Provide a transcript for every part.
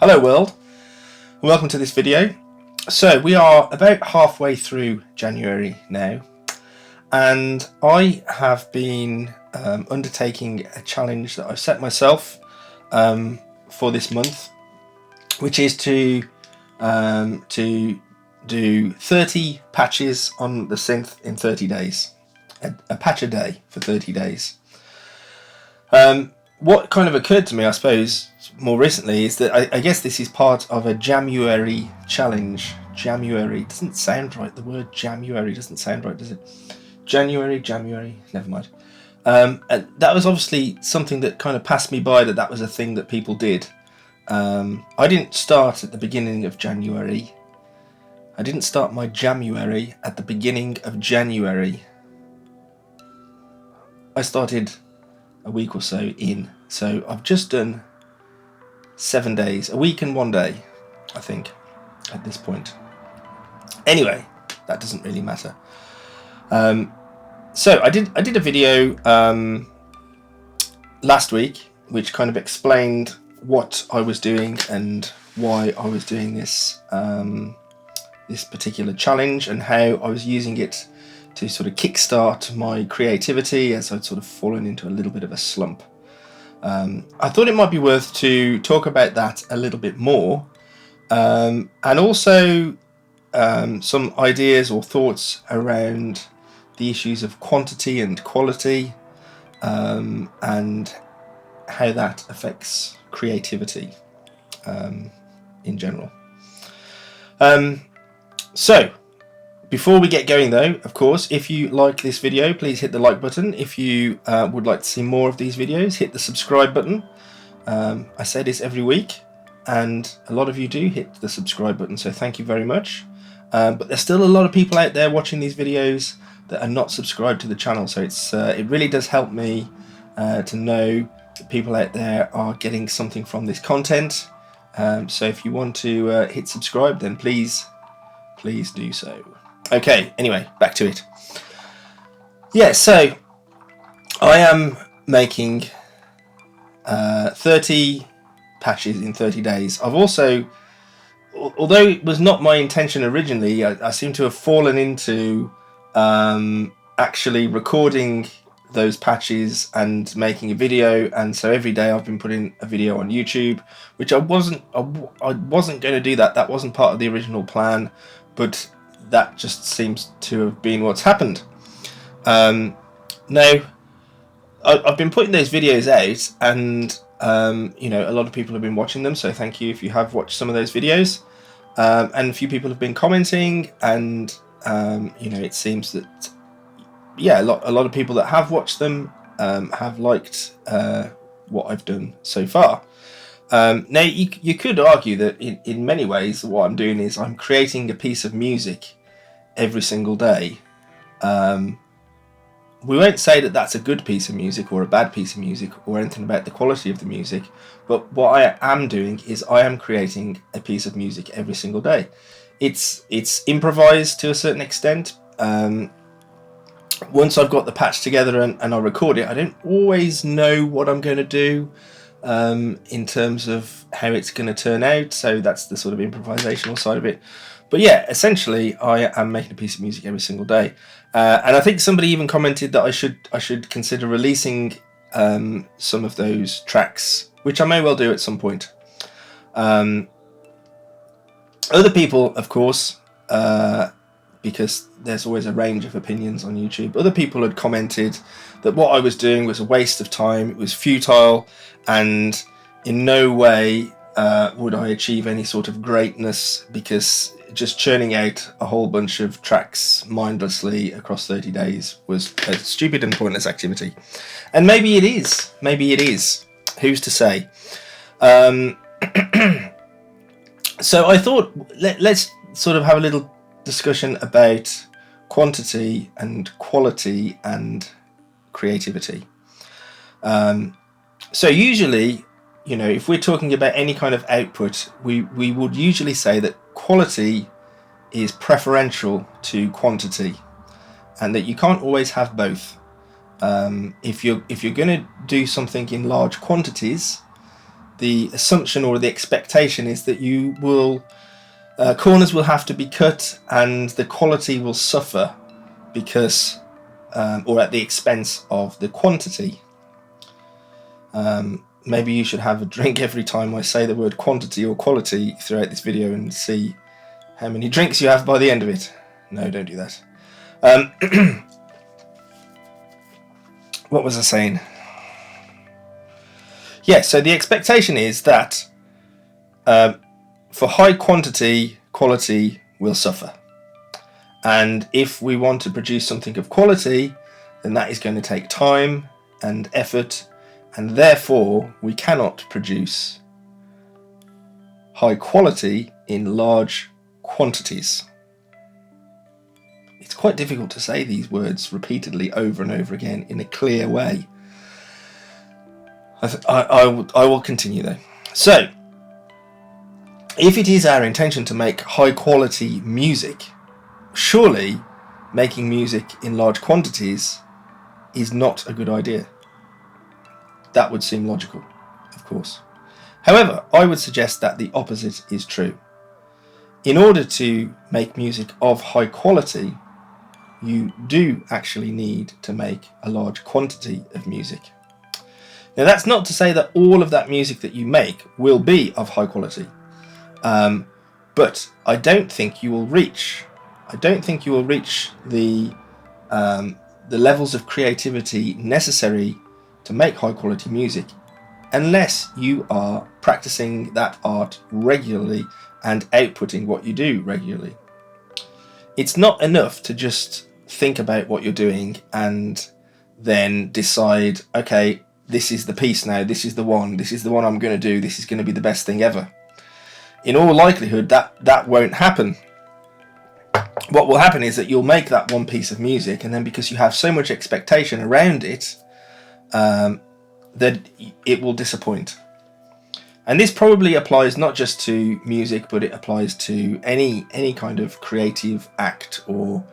Hello world, welcome to this video. So we are about halfway through January now, and I have been undertaking a challenge that I've set myself for this month, which is to do 30 patches on the synth in 30 days, a patch a day for 30 days. What kind of occurred to me, I suppose, more recently is that I guess this is part of a January challenge. January doesn't sound right. The word January doesn't sound right, does it? January, never mind. And that was obviously something that kind of passed me by, that was a thing that people did. I didn't start at the beginning of January. I didn't start my January at the beginning of January. I started a week or so in. So I've just done 7 days, a week and 1 day, I think, at this point. Anyway, that doesn't really matter. So I did a video last week, which kind of explained what I was doing and why I was doing this this particular challenge, and how I was using it to sort of kickstart my creativity as I'd sort of fallen into a little bit of a slump. I thought it might be worth to talk about that a little bit more, and also some ideas or thoughts around the issues of quantity and quality, and how that affects creativity in general. So before we get going though, of course, if you like this video, please hit the like button. If you would like to see more of these videos, hit the subscribe button. I say this every week, and a lot of you do hit the subscribe button, so thank you very much. But there's still a lot of people out there watching these videos that are not subscribed to the channel, so it really does help me to know that people out there are getting something from this content. So if you want to hit subscribe, then please do so. Okay, anyway, back to it. Yeah, so I am making 30 patches in 30 days. I've also, although it was not my intention originally, I seem to have fallen into actually recording those patches and making a video, and so every day I've been putting a video on YouTube, which I wasn't going to do that. That wasn't part of the original plan, but that just seems to have been what's happened. Now, I've been putting those videos out, and you know, a lot of people have been watching them, so thank you if you have watched some of those videos. And a few people have been commenting, and you know, it seems that a lot of people that have watched them have liked what I've done so far. Now, you could argue that in many ways what I'm doing is I'm creating a piece of music every single day. We won't say that that's a good piece of music or a bad piece of music or anything about the quality of the music, but what I am doing is I am creating a piece of music every single day. It's improvised to a certain extent. Once I've got the patch together and I record it, I don't always know what I'm going to do in terms of how it's going to turn out, so that's the sort of improvisational side of it. But yeah, essentially I am making a piece of music every single day, and I think somebody even commented that I should consider releasing some of those tracks, which I may well do at some point. Other people, of course, because there's always a range of opinions on YouTube, other people had commented that what I was doing was a waste of time, it was futile, and in no way would I achieve any sort of greatness, because just churning out a whole bunch of tracks mindlessly across 30 days was a stupid and pointless activity. And maybe it is, who's to say? So I thought let's sort of have a little discussion about quantity and quality and creativity. So usually, you know, if we're talking about any kind of output, we would usually say that quality is preferential to quantity, and that you can't always have both. If you're going to do something in large quantities, the assumption or the expectation is that you will corners will have to be cut and the quality will suffer because or at the expense of the quantity. Maybe you should have a drink every time I say the word quantity or quality throughout this video and see how many drinks you have by the end of it. No, don't do that. What was I saying? Yeah, so the expectation is that for high quantity, quality will suffer. And if we want to produce something of quality, then that is going to take time and effort, and therefore we cannot produce high quality in large quantities. It's quite difficult to say these words repeatedly over and over again in a clear way. I will continue though. So, if it is our intention to make high quality music, surely making music in large quantities is not a good idea. That would seem logical, of course. However, I would suggest that the opposite is true. In order to make music of high quality, you do actually need to make a large quantity of music. Now, that's not to say that all of that music that you make will be of high quality, but I don't think you will reach the levels of creativity necessary to make high quality music unless you are practicing that art regularly and outputting what you do regularly. It's not enough to just think about what you're doing and then decide, okay, this is the piece now, this is the one I'm going to do, this is going to be the best thing ever. In all likelihood, that won't happen. What will happen is that you'll make that one piece of music, and then because you have so much expectation around it, that it will disappoint. And this probably applies not just to music, but it applies to any kind of creative act or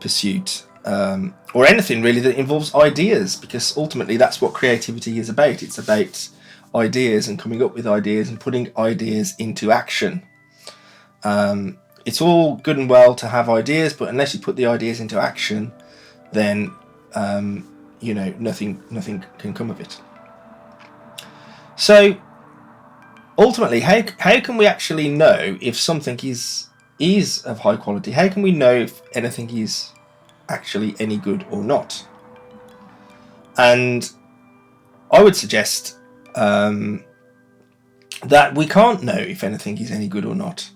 pursuit, or anything really that involves ideas, because ultimately that's what creativity is about. It's about ideas and coming up with ideas and putting ideas into action. It's all good and well to have ideas, but unless you put the ideas into action, then nothing can come of it. So ultimately, how can we actually know if something is of high quality? How can we know if anything is actually any good or not? And I would suggest that we can't know if anything is any good or not.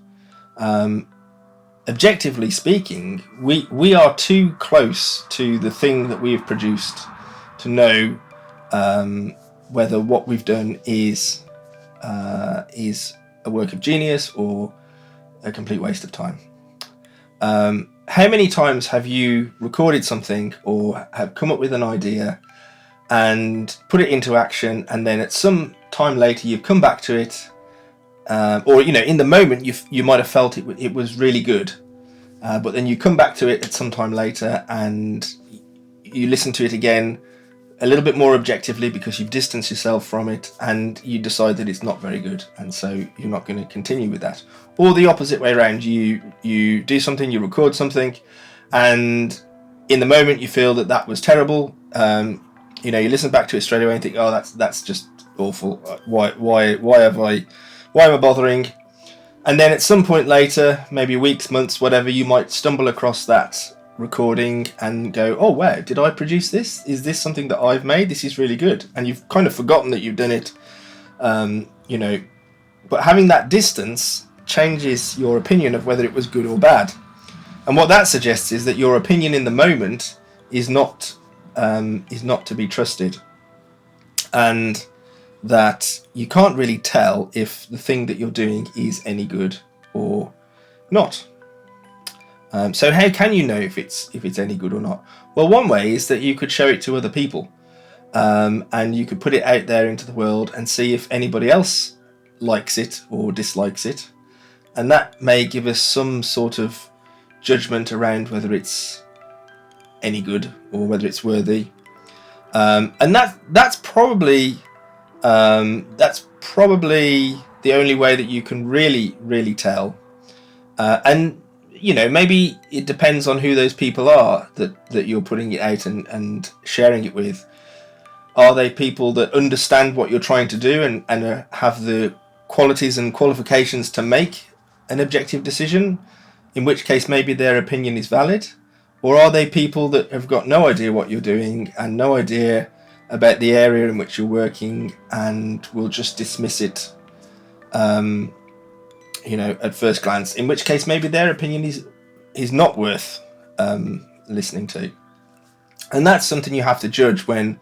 Objectively speaking, we are too close to the thing that we have produced to know whether what we've done is a work of genius or a complete waste of time. How many times have you recorded something or have come up with an idea and put it into action, and then at some time later you've come back to it, or in the moment you might have felt it was really good, but then you come back to it at some time later and you listen to it again a little bit more objectively because you've distanced yourself from it, and you decide that it's not very good, and so you're not going to continue with that. Or the opposite way around, you do something, you record something, and in the moment you feel that was terrible. You listen back to it straight away and think, oh, that's just awful. Why am I bothering? And then at some point later, maybe weeks, months, whatever, you might stumble across that recording and go, oh wow, did I produce this? Is this something that I've made? This is really good. And you've kind of forgotten that you've done it, but having that distance changes your opinion of whether it was good or bad. And what that suggests is that your opinion in the moment is not to be trusted, and that you can't really tell if the thing that you're doing is any good or not. So how can you know if it's any good or not? Well, one way is that you could show it to other people, and you could put it out there into the world and see if anybody else likes it or dislikes it, and that may give us some sort of judgment around whether it's any good or whether it's worthy. And that's probably That's probably the only way that you can really tell. And maybe it depends on who those people are that you're putting it out and sharing it with. Are they people that understand what you're trying to do and have the qualities and qualifications to make an objective decision, in which case maybe their opinion is valid? Or are they people that have got no idea what you're doing and no idea about the area in which you're working and will just dismiss it at first glance, in which case maybe their opinion is not worth listening to? And that's something you have to judge when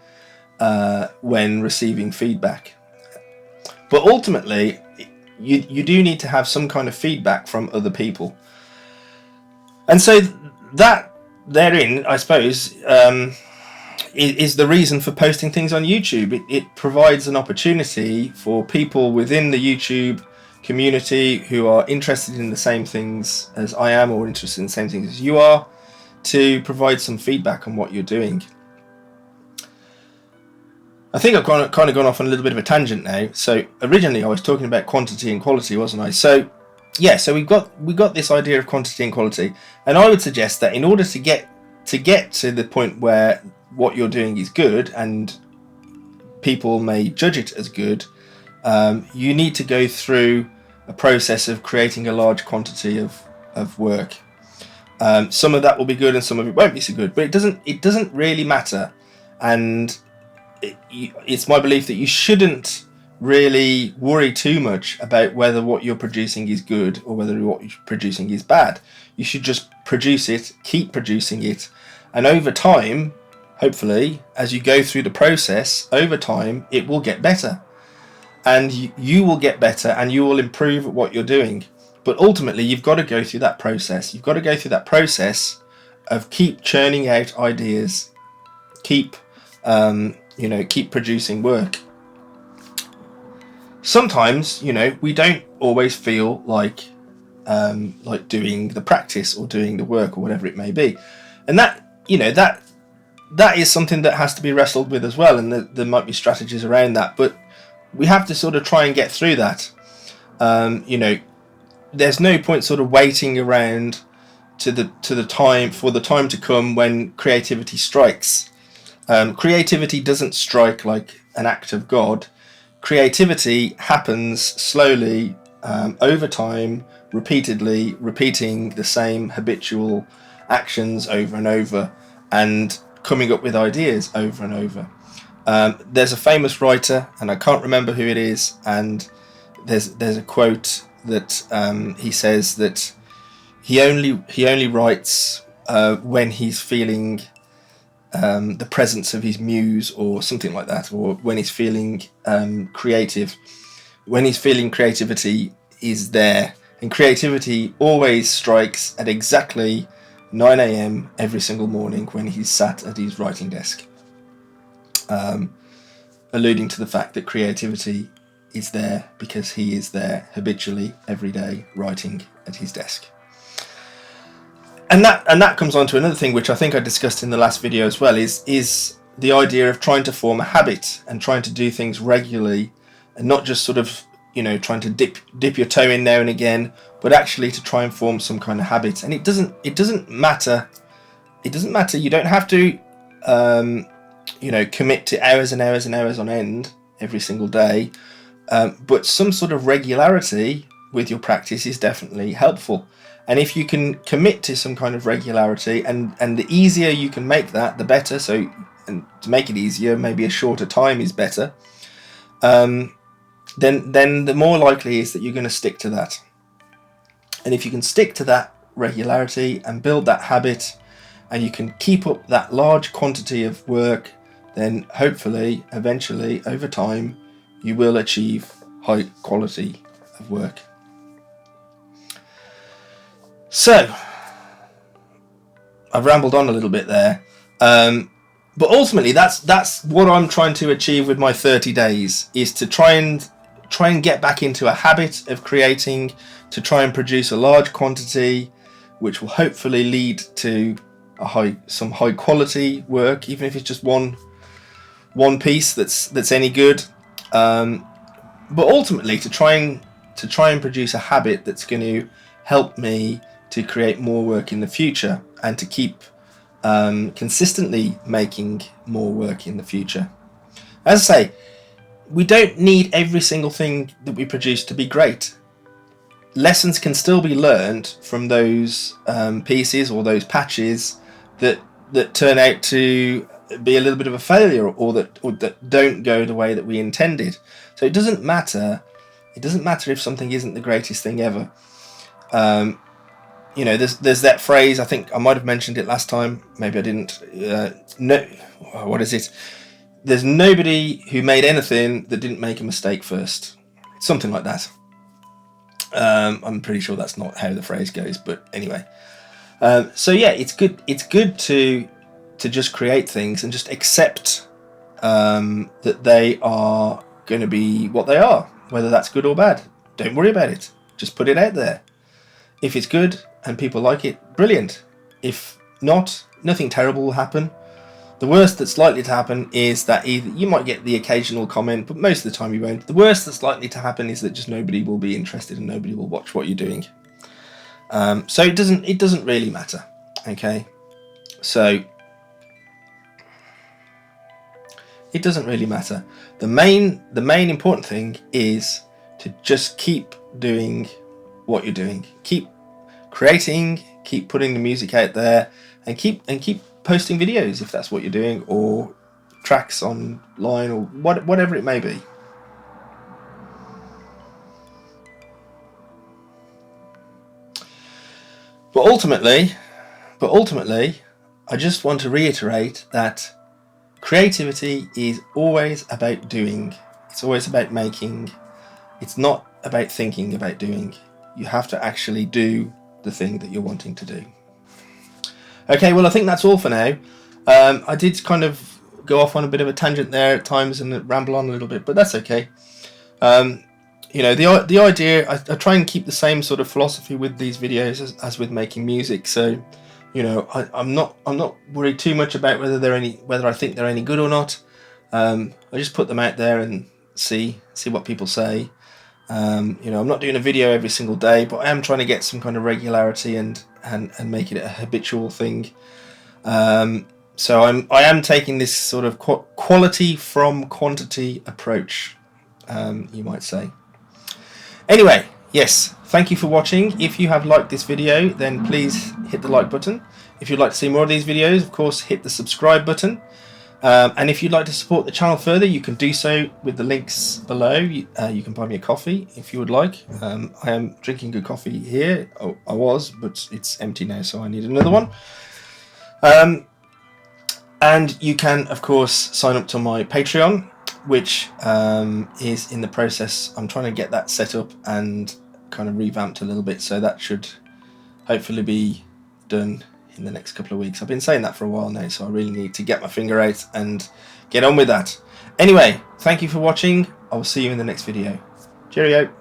receiving feedback. But ultimately, you do need to have some kind of feedback from other people. And so that therein, I suppose, is the reason for posting things on YouTube. It provides an opportunity for people within the YouTube community who are interested in the same things as I am, or interested in the same things as you are, to provide some feedback on what you're doing. I think I've kind of gone off on a little bit of a tangent now. So originally I was talking about quantity and quality, wasn't I? So yeah, so we got this idea of quantity and quality, and I would suggest that in order to get to the point where what you're doing is good and people may judge it as good, you need to go through a process of creating a large quantity of work. Some of that will be good and some of it won't be so good, but it doesn't really matter. And it's my belief that you shouldn't really worry too much about whether what you're producing is good or whether what you're producing is bad. You should just produce it, keep producing it, and over time, hopefully, as you go through the process, over time, it will get better. And you will get better and you will improve at what you're doing. But ultimately, you've got to go through that process. You've got to go through that process of keep churning out ideas, keep producing work. Sometimes, we don't always feel like doing the practice or doing the work or whatever it may be, and that is something that has to be wrestled with as well. And there might be strategies around that, but we have to sort of try and get through that. There's no point sort of waiting around to the time to come when creativity strikes. Creativity doesn't strike like an act of God. Creativity happens slowly, over time, repeatedly, repeating the same habitual actions over and over, and coming up with ideas over and over. There's a famous writer, and I can't remember who it is, and there's a quote that he says that he only writes when he's feeling the presence of his muse or something like that, or when he's feeling creative. When he's feeling creativity is there, and creativity always strikes at exactly 9 a.m. every single morning when he's sat at his writing desk, alluding to the fact that creativity is there because he is there habitually every day writing at his desk. And that comes on to another thing which I think I discussed in the last video as well, is the idea of trying to form a habit and trying to do things regularly, and not just sort of trying to dip your toe in now and again, but actually to try and form some kind of habit. And it doesn't matter. You don't have to commit to hours and hours and hours on end every single day, but some sort of regularity with your practice is definitely helpful. And if you can commit to some kind of regularity, and the easier you can make that, the better. So, and to make it easier, maybe a shorter time is better. Then the more likely is that you're going to stick to that. And if you can stick to that regularity and build that habit, and you can keep up that large quantity of work, then hopefully, eventually, over time, you will achieve high quality of work. So, I've rambled on a little bit there, but ultimately that's what I'm trying to achieve with my 30 days, is to try and get back into a habit of creating, to try and produce a large quantity, which will hopefully lead to some high quality work, even if it's just one piece that's any good. But ultimately to try and produce a habit that's going to help me to create more work in the future and to keep consistently making more work in the future. As I say, we don't need every single thing that we produce to be great. Lessons can still be learned from those pieces or those patches that turn out to be a little bit of a failure, or that don't go the way that we intended. So it doesn't matter. It doesn't matter if something isn't the greatest thing ever. You know, there's that phrase. I think I might have mentioned it last time. Maybe I didn't. No, what is it? There's nobody who made anything that didn't make a mistake first. Something like that. I'm pretty sure that's not how the phrase goes, but anyway. So yeah, it's good. It's good to just create things and just accept that they are going to be what they are, whether that's good or bad. Don't worry about it. Just put it out there. If it's good and people like it, brilliant. If not, nothing terrible will happen. The worst that's likely to happen is that either you might get the occasional comment, but most of the time you won't. The worst that's likely to happen is that just nobody will be interested and nobody will watch what you're doing. So it doesn't really matter. Okay, so it doesn't really matter. The main important thing is to just keep doing what you're doing. Keep creating, keep putting the music out there, and keep posting videos if that's what you're doing, or tracks online, or whatever it may be. But ultimately, I just want to reiterate that creativity is always about doing. It's always about making. It's not about thinking about doing. You have to actually do the thing that you're wanting to do. Okay, well, I think that's all for now. I did kind of go off on a bit of a tangent there at times and ramble on a little bit, but that's okay. You know, the idea, I try and keep the same sort of philosophy with these videos as with making music. So, you know, I'm not worried too much about whether I think they're any good or not. I just put them out there and see what people say. You know, I'm not doing a video every single day, but I am trying to get some kind of regularity and make it a habitual thing. So I am taking this sort of quality from quantity approach, you might say. Anyway, yes, thank you for watching. If you have liked this video, then please hit the like button. If you'd like to see more of these videos, of course, hit the subscribe button. And if you'd like to support the channel further, you can do so with the links below. You can buy me a coffee if you would like. I am drinking good coffee here. Oh, I was, but it's empty now, so I need another one. And you can, of course, sign up to my Patreon, which is in the process. I'm trying to get that set up and kind of revamped a little bit, so that should hopefully be done in the next couple of weeks. I've been saying that for a while now, so I really need to get my finger out and get on with that. Anyway, thank you for watching. I will see you in the next video. Cheerio.